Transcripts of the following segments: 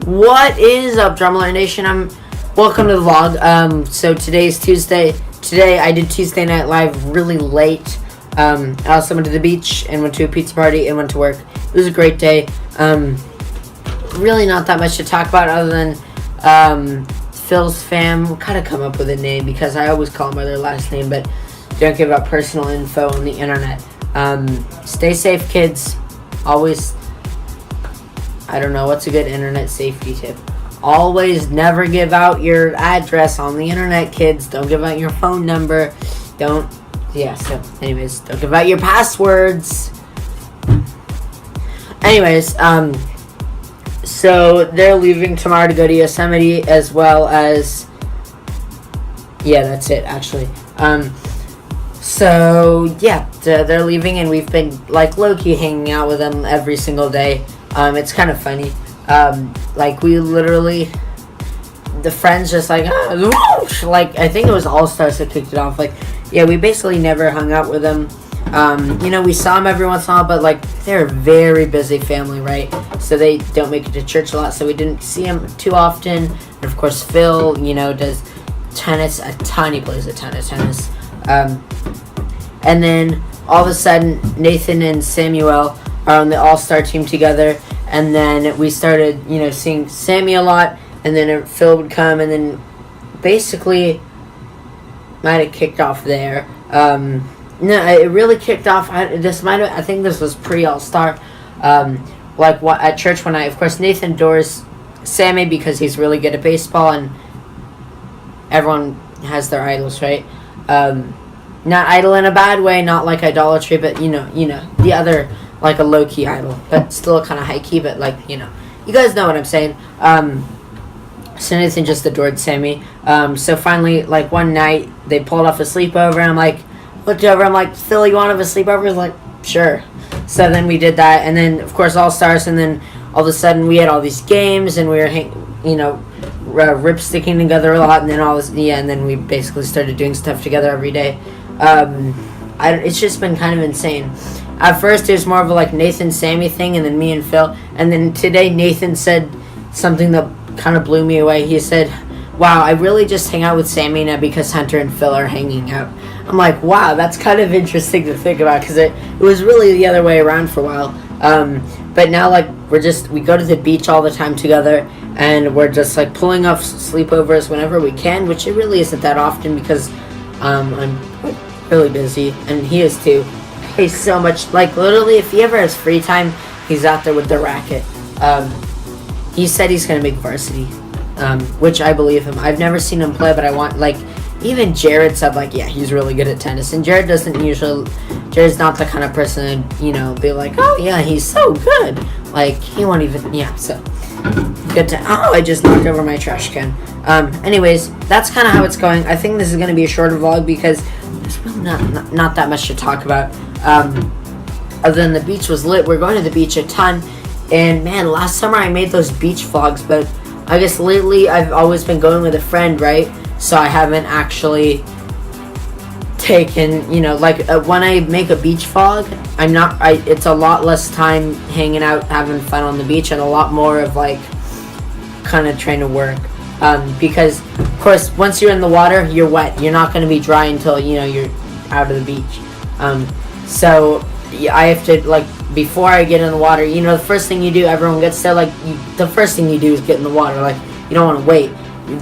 What is up, Drummer Nation? Welcome to the vlog. So today's Tuesday. Today I did Tuesday Night Live really late. I also went to the beach and went to a pizza party and went to work. It was a great day. Really not that much to talk about other than Phil's fam. We'll kind of come up with a name because I always call them by their last name, but don't give out personal info on the internet. Stay safe, kids. Always, I don't know, what's a good internet safety tip? Always never give out your address on the internet, kids. Don't give out your phone number. Don't give out your passwords. Anyways, so they're leaving tomorrow to go to Yosemite, as well as, yeah, that's it, actually. So, yeah, they're leaving, and we've been, like, low-key hanging out with them every single day. It's kind of funny. Like, we literally, the friends just, like, like, I think it was All-Stars that kicked it off. Like, yeah, we basically never hung out with them. You know, we saw them every once in a while, but, like, they're a very busy family, right? So they don't make it to church a lot, so we didn't see them too often. And, of course, Phil, you know, does tennis a ton. He plays a ton of tennis. And then all of a sudden, Nathan and Samuel are on the all-star team together, and then we started, you know, seeing Sammy a lot, and then Phil would come, and then basically might have kicked off there. No, it really kicked off. I think this was pre-all-star. Like at church one night, of course, Nathan adores Sammy because he's really good at baseball, and everyone has their idols, right? Not idol in a bad way, not like idolatry, but you know, the other, like a low-key idol, but still kind of high-key, but like, you know, you guys know what I'm saying. So Nathan just adored Sammy. So finally, like one night, they pulled off a sleepover, and I'm like, looked over, I'm like, Phil, you want to have a sleepover? He's like, sure. So then we did that, and then, of course, All-Stars, and then all of a sudden, we had all these games, and we were, rip-sticking together a lot, and then and then we basically started doing stuff together every day. It's just been kind of insane. At first, it was more of a, like, Nathan-Sammy thing, and then me and Phil, and then today, Nathan said something that kind of blew me away. He said, wow, I really just hang out with Sammy now because Hunter and Phil are hanging out. I'm like, wow, that's kind of interesting to think about, because it was really the other way around for a while. But now, like, we go to the beach all the time together, and we're just, like, pulling off sleepovers whenever we can, which it really isn't that often because I'm really busy, and he is too. He's so much, like, literally, if he ever has free time, he's out there with the racket. He said he's going to make varsity, which I believe him. I've never seen him play, but I want, like, even Jared said, like, yeah, he's really good at tennis. And Jared's not the kind of person to, you know, be like, oh, yeah, he's so good. Like, he won't even, yeah, so. Good to, I just knocked over my trash can. Anyways, that's kind of how it's going. I think this is going to be a shorter vlog because there's really not that much to talk about. Other than the beach was lit. We're going to the beach a ton. And, man, last summer I made those beach vlogs, but I guess lately I've always been going with a friend, right? So I haven't actually taken, you know, like, when I make a beach vlog, it's a lot less time hanging out, having fun on the beach, and a lot more of, like, kind of trying to work. Because, of course, once you're in the water, you're wet. You're not going to be dry until, you know, you're out of the beach. So I have to, like, before I get in the water, you know, the first thing you do, everyone gets there, like, the first thing you do is get in the water. Like, you don't want to wait.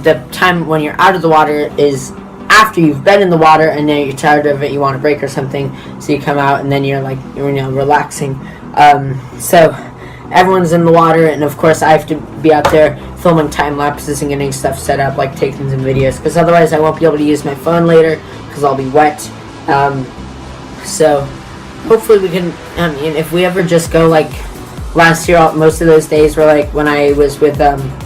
The time when you're out of the water is after you've been in the water, and then you're tired of it, you want a break or something, so you come out, and then you're, like, you know, relaxing. So everyone's in the water, and of course I have to be out there filming time lapses and getting stuff set up, like taking some videos, because otherwise I won't be able to use my phone later because I'll be wet. So hopefully we can, if we ever just go, like, last year, most of those days were, like, when I was with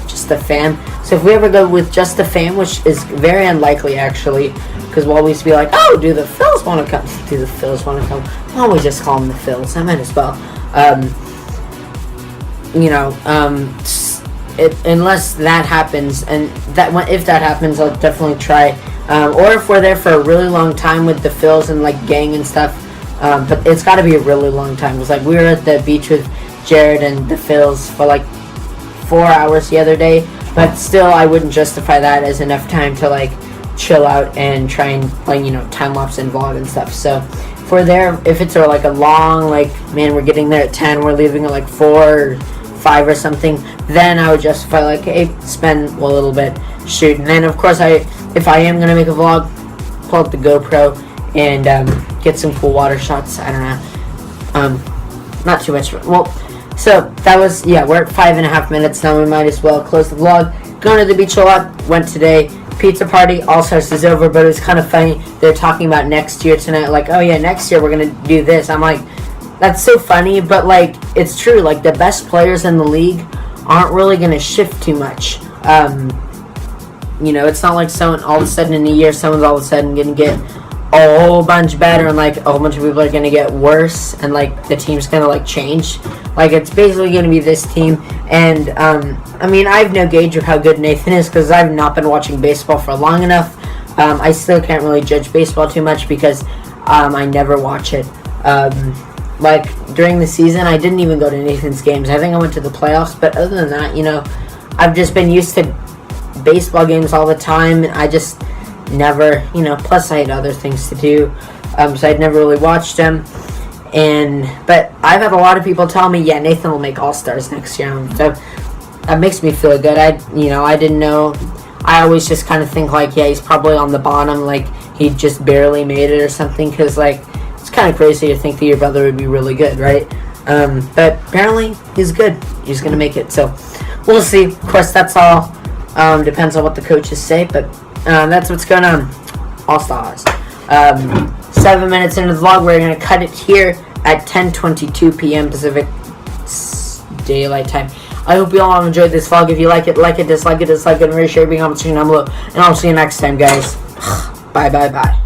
just the fam. So if we ever go with just the fam, which is very unlikely, actually, because we'll always be like, oh, do the Phils want to come? Do the Phils want to come? Why don't we just call them the Phils? I might as well. Unless that happens, and if that happens, I'll definitely try. Or if we're there for a really long time with the Phils and, like, gang and stuff, but it's got to be a really long time. It was like we were at the beach with Jared and the Phils for like 4 hours the other day, but still I wouldn't justify that as enough time to like chill out and try and like, you know, time lapse and vlog and stuff. So if we're there, if it's like a long, like, man, we're getting there at 10, we're leaving at like 4 or 5 or something, then I would justify like, hey, spend a little bit shoot. And then of course if I am gonna make a vlog, pull up the GoPro and get some cool water shots. I don't know, not too much. Well, so that was, yeah, we're at 5.5 minutes now. We might as well close the vlog. Going to the beach a lot. Went today. Pizza party. All Stars is over, but it was kind of funny. They're talking about next year tonight. Like, oh yeah, next year we're gonna do this. I'm like, that's so funny, but like, it's true. Like, the best players in the league aren't really gonna shift too much. You know, it's not like someone all of a sudden in a year, someone's all of a sudden gonna get a whole bunch better and like a whole bunch of people are gonna get worse and like the team's gonna like change. Like, it's basically gonna be this team. And I mean, I have no gauge of how good Nathan is because I've not been watching baseball for long enough. I still can't really judge baseball too much because I never watch it. Like, during the season, I didn't even go to Nathan's games. I think I went to the playoffs, but other than that, you know, I've just been used to baseball games all the time. I just never, you know, plus I had other things to do, so I'd never really watched them. But I've had a lot of people tell me, yeah, Nathan will make All-Stars next year, so that makes me feel good. I didn't know. I always just kind of think like, yeah, he's probably on the bottom, like he just barely made it or something, because like it's kind of crazy to think that your brother would be really good, right? But apparently he's good. He's gonna make it, so we'll see. Of course, that's all depends on what the coaches say, but that's what's going on. All Stars. 7 minutes into the vlog, we're going to cut it here at 10:22 p.m. Pacific Daylight Time. I hope you all have enjoyed this vlog. If you like it, dislike it, and rate, share, being on the screen down below. And I'll see you next time, guys. Bye.